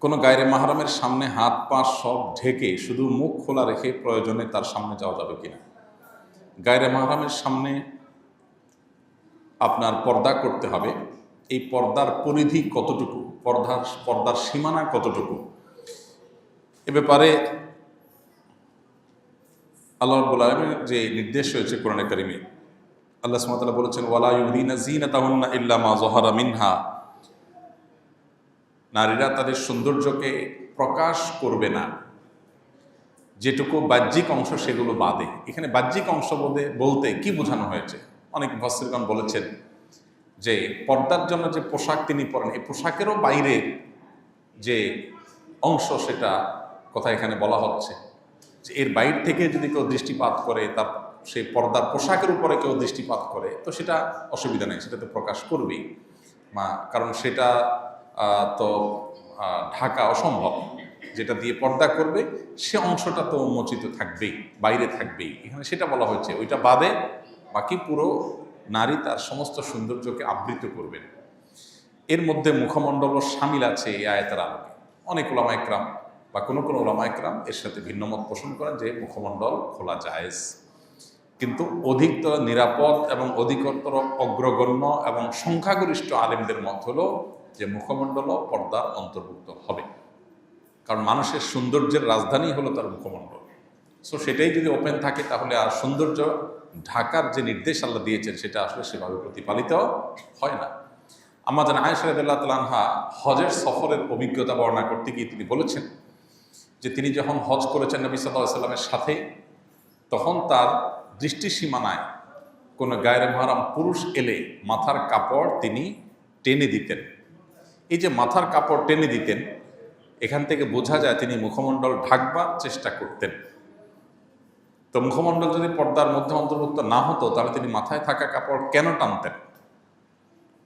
কোনো গায়রে মাহরামের সামনে হাত পা সব ঢেকে শুধু মুখ খোলা রেখে প্রয়োজনে তার সামনে যাওয়া যাবে কিনা? গায়রে মাহরামের সামনে আপনার পর্দা করতে হবে। এই পর্দার পরিধি কতটুকু, পর্দার সীমানা কতটুকু, এ ব্যাপারে আল্লাহ রাব্বুল আলামিনের যে নির্দেশ হয়েছে কোরআনে কারিমে, আল্লাহ সুবহানাহু ওয়া তাআলা বলেছেন, ওয়ালা ইউযিনা যিনাতাহুন্না ইল্লা মা যাহারা মিনহা, নারীরা তাদের সৌন্দর্যকে প্রকাশ করবে না যেটুকু বাহ্যিক অংশ সেগুলো বাদে। এখানে বাহ্যিক অংশ বলতে কি বোঝানো হয়েছে? অনেক মুফাসসিরগণ বলেছেন যে পর্দার জন্য যে পোশাক তিনি পরেন, এই পোশাকেরও বাইরে যে অংশ সেটা কথা এখানে বলা হচ্ছে, যে এর বাইরে থেকে যদি কেউ দৃষ্টিপাত করে, তার সেই পর্দার পোশাকের উপরে কেউ দৃষ্টিপাত করে, তো সেটা অসুবিধা নেই, সেটা তো প্রকাশ করবেই, কারণ সেটা তো ঢাকা অসম্ভব। যেটা দিয়ে পর্দা করবে সে অংশটা তো উন্মোচিত থাকবেই, বাইরে থাকবেই। এখানে সেটা বলা হয়েছে, ওইটা বাদে বাকি পুরো নারী তার সমস্ত সৌন্দর্যকে আবৃত করবেন। এর মধ্যে মুখমণ্ডলও শামিল আছে এই আয়াতের আলোকে। অনেক ওলামা একরাম বা কোনো ওলামা একরাম এর সাথে ভিন্নমত পোষণ করেন যে মুখমণ্ডল খোলা জায়েজ, কিন্তু অধিকতর নিরাপদ এবং অধিকতর অগ্রগণ্য এবং সংখ্যাগরিষ্ঠ আলেমদের মত হলো যে মুখমণ্ডলও পর্দার অন্তর্ভুক্ত হবে, কারণ মানুষের সৌন্দর্যের রাজধানী হলো তার মুখমণ্ডল। সো সেটাই যদি ওপেন থাকে তাহলে আর সৌন্দর্য ঢাকার যে নির্দেশ আল্লাহ দিয়েছেন সেটা আসলে সেভাবে প্রতিপালিত হয় না। আমাদের আয়েশা রাদিয়াল্লাহু তাআলা আনহা হজের সফরের অভিজ্ঞতা বর্ণনা করতে গিয়ে তিনি বলেছেন যে তিনি যখন হজ করেছেন নবী সাল্লাল্লাহু আলাইহি ওয়াসাল্লামের সাথে, তখন তার দৃষ্টি সীমানায় কোনো গায়রে মাহরাম পুরুষ এলে মাথার কাপড় তিনি টেনে দিতেন। এই যে মাথার কাপড় টেনে দিতেন, এখান থেকে বোঝা যায় তিনি মুখমণ্ডল ঢাকবার চেষ্টা করতেন। তো মুখমণ্ডল যদি পর্দার মধ্যে অন্তর্ভুক্ত না হতো তাহলে তিনি মাথায় থাকা কাপড় কেন টানতেন?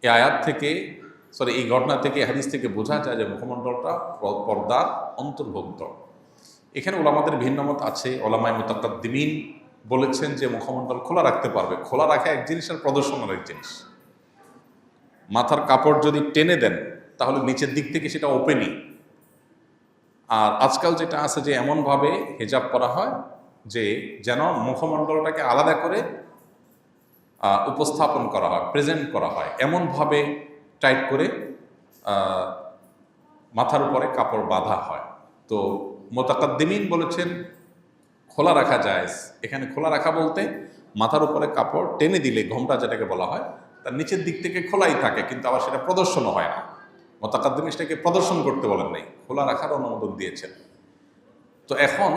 এই আয়াত থেকে এই ঘটনা থেকে, হাদিস থেকে বোঝা যায় যে মুখমণ্ডলটা পর্দার অন্তর্ভুক্ত। এখানে ওলামাদের ভিন্নমত আছে। ওলামায়ে মুতাকাদ্দিমিন বলেছেন যে মুখমণ্ডল খোলা রাখতে পারবে। খোলা রাখা এক জিনিস আর প্রদর্শন এক জিনিস। মাথার কাপড় যদি টেনে দেন তাহলে নিচের দিক থেকে সেটা ওপেনই। আর আজকাল যেটা আছে যে এমনভাবে হিজাব করা হয় যে যেন মুখমণ্ডলটাকে আলাদা করে উপস্থাপন করা হয়, প্রেজেন্ট করা হয়, এমনভাবে টাইট করে মাথার উপরে কাপড় বাঁধা হয়। তো মুতাকাদ্দিমিন বলেছেন খোলা রাখা জায়েজ। এখানে খোলা রাখা বলতে মাথার উপরে কাপড় টেনে দিলে, ঘোমটা যেটাকে বলা হয়, তার নিচের দিক থেকে খোলাই থাকে, কিন্তু আবার সেটা প্রদর্শনও হয় না। মুতাকাদ্দিমিন সেটাকে প্রদর্শন করতে বলেন নাই, খোলা রাখার অনুমোদন দিয়েছেন। তো এখন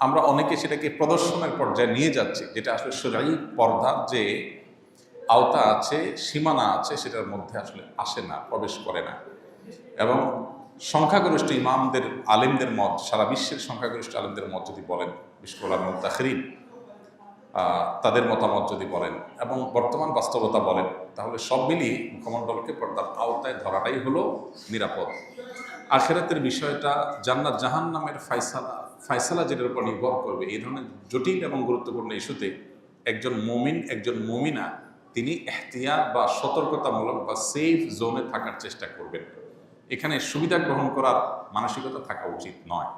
আমরা অনেকে সেটাকে প্রদর্শনের পর্যায়ে নিয়ে যাচ্ছি, যেটা আসলে শরঈ পর্দার যে আওতা আছে, সীমানা আছে, সেটার মধ্যে আসলে আসে না, প্রবেশ করে না। এবং সংখ্যাগরিষ্ঠ ইমামদের, আলেমদের মত, সারা বিশ্বের সংখ্যাগরিষ্ঠ আলেমদের মত যদি বলেন, বিশেষ করে মুতাখিরিন তাদের মতামত যদি বলেন এবং বর্তমান বাস্তবতা বলেন, তাহলে সব মিলিয়ে মুখমণ্ডলকে পর্দার আওতায় ধরাটাই হলো নিরাপদ। আখিরাতের বিষয়টা, জান্নাত জাহান্নামের ফায়সালা যেটার উপর নির্ভর করবে, এই ধরনের জটিল এবং গুরুত্বপূর্ণ ইস্যুতে একজন মুমিন, একজন মুমিনা তিনি এহতিয়াত বা সতর্কতামূলক বা সেফ জোনে থাকার চেষ্টা করবেন। এখানে সুবিধা গ্রহণ করার মানসিকতা থাকা উচিত নয়।